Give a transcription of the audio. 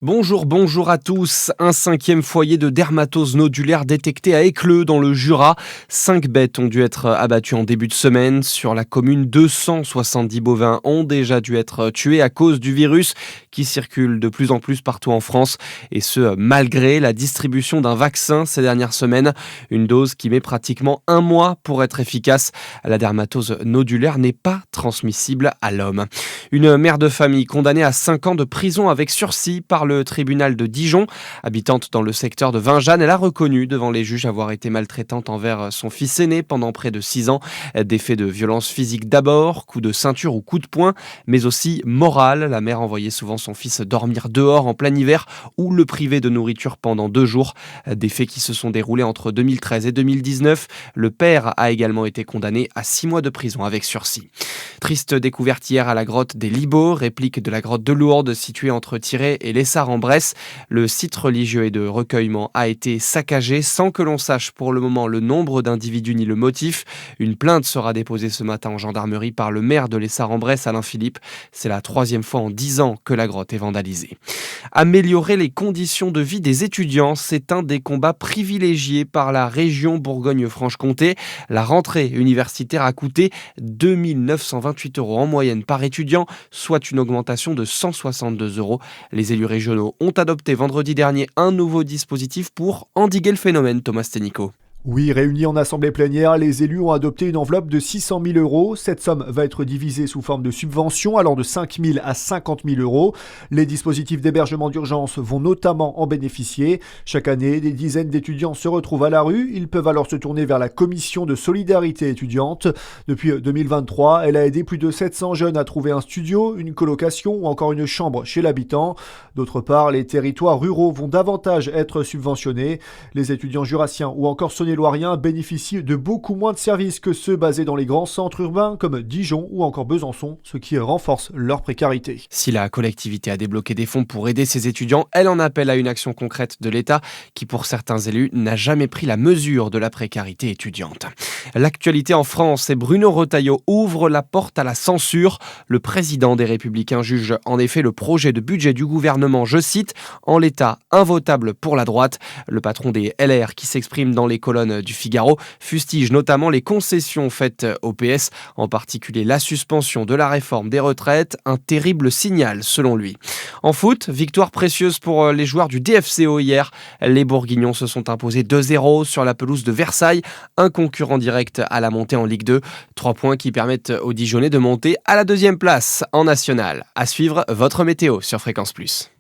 Bonjour à tous. Un cinquième foyer de dermatose nodulaire détecté à Écleux dans le Jura. 5 bêtes ont dû être abattues en début de semaine. Sur la commune, 270 bovins ont déjà dû être tués à cause du virus qui circule de plus en plus partout en France. Et ce, malgré la distribution d'un vaccin ces dernières semaines. Une dose qui met pratiquement un mois pour être efficace. La dermatose nodulaire n'est pas transmissible à l'homme. Une mère de famille condamnée à 5 ans de prison avec sursis par le tribunal de Dijon. Habitante dans le secteur de Vingeanne, elle a reconnu devant les juges avoir été maltraitante envers son fils aîné pendant près de 6 ans. Des faits de violence physique d'abord, coups de ceinture ou coups de poing, mais aussi morale. La mère envoyait souvent son fils dormir dehors en plein hiver ou le priver de nourriture pendant 2 jours. Des faits qui se sont déroulés entre 2013 et 2019. Le père a également été condamné à 6 mois de prison avec sursis. Triste découverte hier à la grotte des Libots, réplique de la grotte de Lourdes située entre Tiré et Lessard en Bresse. Le site religieux et de recueillement a été saccagé sans que l'on sache pour le moment le nombre d'individus ni le motif. Une plainte sera déposée ce matin en gendarmerie par le maire de Lessard en Bresse, Alain Philippe. C'est la 3e fois en 10 ans que la grotte est vandalisée. Améliorer les conditions de vie des étudiants, c'est un des combats privilégiés par la région Bourgogne-Franche-Comté. La rentrée universitaire a coûté 2 928 € en moyenne par étudiant, soit une augmentation de 162 €. Les élus régionaux ont adopté vendredi dernier un nouveau dispositif pour endiguer le phénomène, Thomas Sténico. Oui, réunis en assemblée plénière, les élus ont adopté une enveloppe de 600 000 €. Cette somme va être divisée sous forme de subventions, allant de 5 000 à 50 000 €. Les dispositifs d'hébergement d'urgence vont notamment en bénéficier. Chaque année, des dizaines d'étudiants se retrouvent à la rue. Ils peuvent alors se tourner vers la commission de solidarité étudiante. Depuis 2023, elle a aidé plus de 700 jeunes à trouver un studio, une colocation ou encore une chambre chez l'habitant. D'autre part, les territoires ruraux vont davantage être subventionnés. Les étudiants jurassiens ou encore saônais-loiriens bénéficient de beaucoup moins de services que ceux basés dans les grands centres urbains comme Dijon ou encore Besançon, ce qui renforce leur précarité. Si la collectivité a débloqué des fonds pour aider ses étudiants, elle en appelle à une action concrète de l'État qui, pour certains élus, n'a jamais pris la mesure de la précarité étudiante. L'actualité en France et Bruno Retailleau ouvre la porte à la censure. Le président des Républicains juge en effet le projet de budget du gouvernement, je cite, en l'état invotable pour la droite. Le patron des LR qui s'exprime dans les colonnes du Figaro fustige notamment les concessions faites au PS, en particulier la suspension de la réforme des retraites, un terrible signal selon lui. En foot, victoire précieuse pour les joueurs du DFCO hier. Les Bourguignons se sont imposés 2-0 sur la pelouse de Versailles, un concurrent direct à la montée en Ligue 2. 3 points qui permettent aux Dijonais de monter à la 2e place en national. À suivre votre météo sur Fréquence Plus.